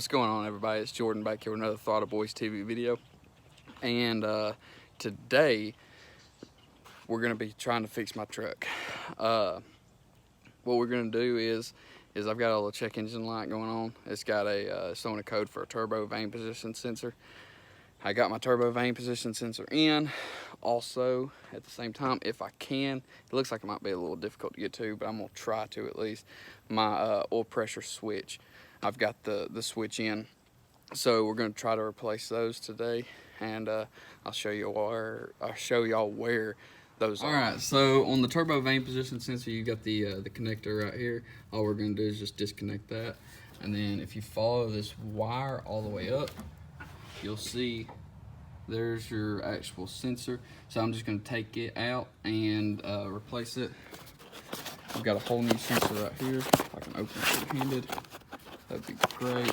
What's going on, everybody? It's Jordan back here with another Throttle Boys TV video. And today we're going to be trying to fix my truck. What we're going to do is I've got a little check engine light going on. It's got a Sony code for a turbo vane position sensor. I got my turbo vane position sensor in. Also, at the same time, if I can, it looks like it might be a little difficult to get to, but I'm going to try to at least, my oil pressure switch. I've got the switch in, so we're going to try to replace those today, and I'll show you where those are. All right, so on the turbo vane position sensor, you got the connector right here. All we're going to do is just disconnect that, and then if you follow this wire all the way up, you'll see there's your actual sensor. So I'm just going to take it out and replace it. I've got a whole new sensor right here. If I can open it two-handed, that'd be great.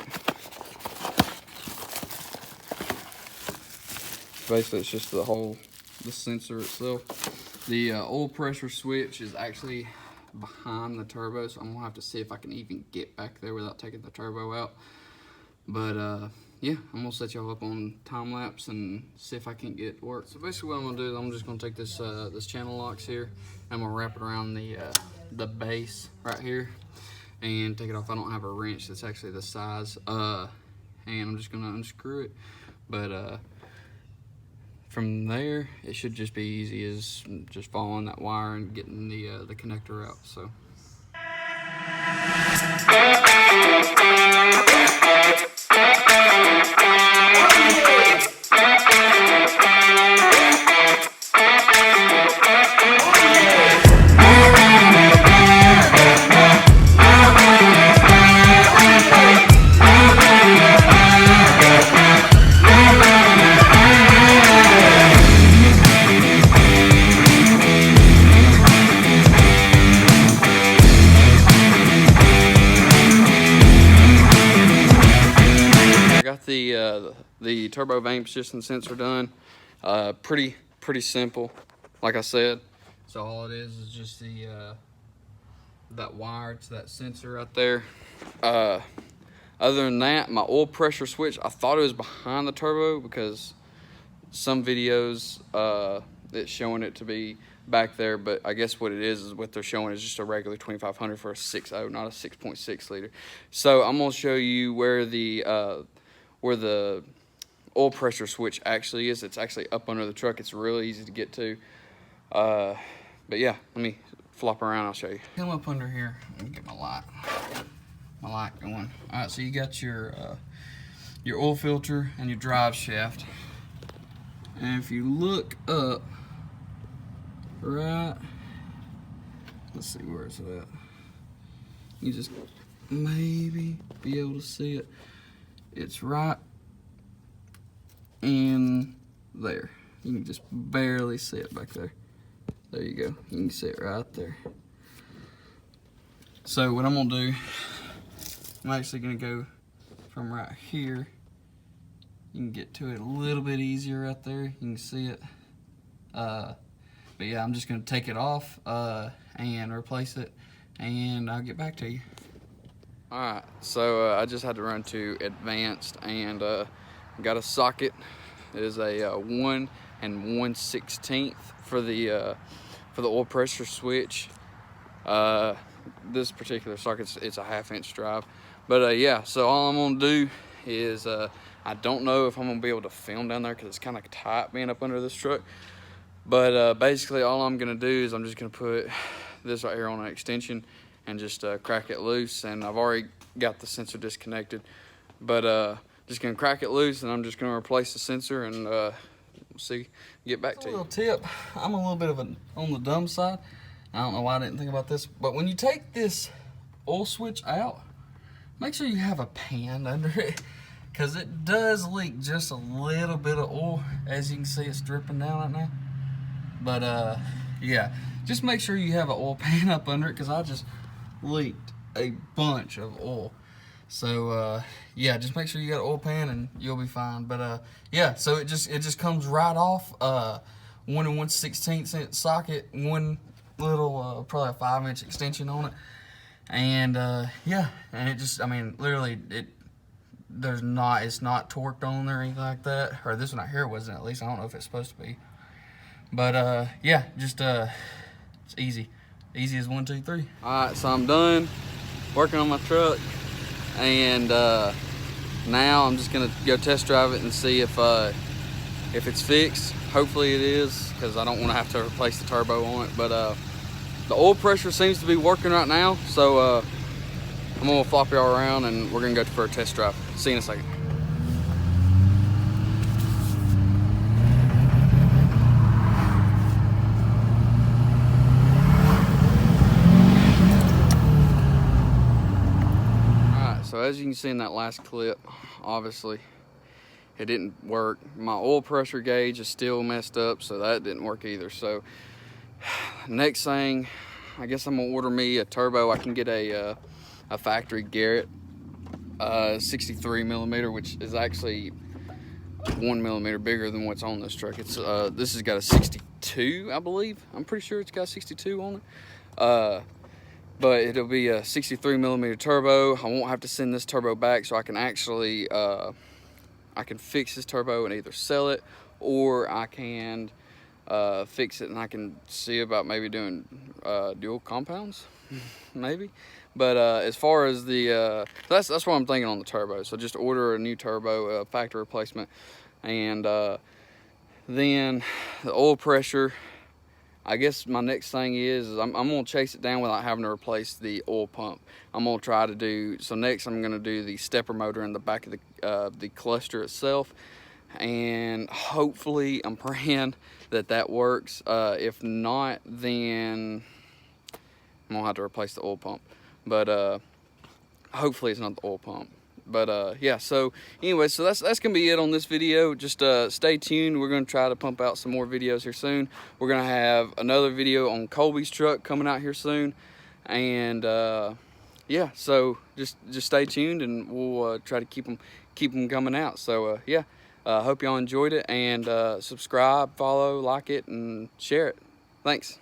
Basically, it's just the sensor itself. The oil pressure switch is actually behind the turbo, so I'm gonna have to see if I can even get back there without taking the turbo out. But yeah, I'm gonna set y'all up on time lapse and see if I can't get it to work. So basically, what I'm gonna do is I'm just gonna take this this channel locks here. I'm gonna wrap it around the base right here and take it off. I don't have a wrench that's actually this size, and I'm just gonna unscrew it. But from there, it should just be easy as just following that wire and getting the connector out. So. The turbo vane position sensor done. Pretty simple, like I said. So all it is just that wire to that sensor right there. Other than that, my oil pressure switch, I thought it was behind the turbo because some videos it's showing it to be back there, but I guess what it is what they're showing is just a regular 2500 for a 6.0, not a 6.6 liter. So I'm gonna show you where the oil pressure switch actually is. It's actually up under the truck. It's really easy to get to. But yeah, let me flop around. I'll show you. Come up under here. Let me get my light going. All right, so you got your oil filter and your drive shaft. And if you look up, right, let's see where it's at. You just maybe be able to see it. It's right in there. You can just barely see it back there. There you go. You can see it right there. So what I'm gonna do, I'm actually gonna go from right here. You can get to it a little bit easier right there. You can see it. But yeah, I'm just gonna take it off and replace it, and I'll get back to you. Alright, so I just had to run to advanced and got a socket. It is a 1 1/16 for the oil pressure switch. This particular socket, it's a 1/2 inch drive. But yeah, so all I'm gonna do is I don't know if I'm gonna be able to film down there because it's kind of tight being up under this truck. But basically all I'm gonna do is I'm just gonna put this right here on an extension and just crack it loose. And I've already got the sensor disconnected, but just gonna crack it loose, and I'm just gonna replace the sensor, and we'll see, get back to you. A little tip, I'm a little bit of on the dumb side. I don't know why I didn't think about this, but when you take this oil switch out, make sure you have a pan under it, because it does leak just a little bit of oil. As you can see, it's dripping down right now. But yeah, just make sure you have an oil pan up under it, because I just leaked a bunch of oil. So yeah, just make sure you got an oil pan and you'll be fine. But yeah, so it just comes right off. 1 1/16 socket, one little probably a 5-inch extension on it, and yeah, and it just, I mean, literally it it's not torqued on or anything like that. Or this one out here wasn't, at least. I don't know if it's supposed to be. But yeah, just it's easy as 1, 2, 3. All right, so I'm done working on my truck, and now I'm just gonna go test drive it and see if it's fixed. Hopefully it is, because I don't want to have to replace the turbo on it. But the oil pressure seems to be working right now, so I'm gonna flop y'all around and we're gonna go for a test drive. See you in a second. Alright, so as you can see in that last clip, obviously it didn't work. My oil pressure gauge is still messed up, so that didn't work either. So next thing, I guess I'm gonna order me a turbo. I can get a factory Garrett 63 millimeter, which is actually 1 millimeter bigger than what's on this truck. It's this has got a 62, I believe. I'm pretty sure it's got a 62 on it. But it'll be a 63 millimeter turbo. I won't have to send this turbo back, so I can actually I can fix this turbo and either sell it, or I can fix it and I can see about maybe doing dual compounds, maybe. But as far as the that's what I'm thinking on the turbo. So just order a new turbo, factory replacement, and then the oil pressure. I guess my next thing is I'm gonna chase it down without having to replace the oil pump. I'm gonna try to do, so next I'm gonna do the stepper motor in the back of the cluster itself, and hopefully I'm praying that works. If not, then I'm gonna have to replace the oil pump. But hopefully it's not the oil pump. But yeah, so anyway, so that's gonna be it on this video. Just stay tuned. We're gonna try to pump out some more videos here soon. We're gonna have another video on Colby's truck coming out here soon, and yeah, so just stay tuned, and we'll try to keep them coming out. So yeah, hope y'all enjoyed it, and subscribe, follow, like it, and share it. Thanks.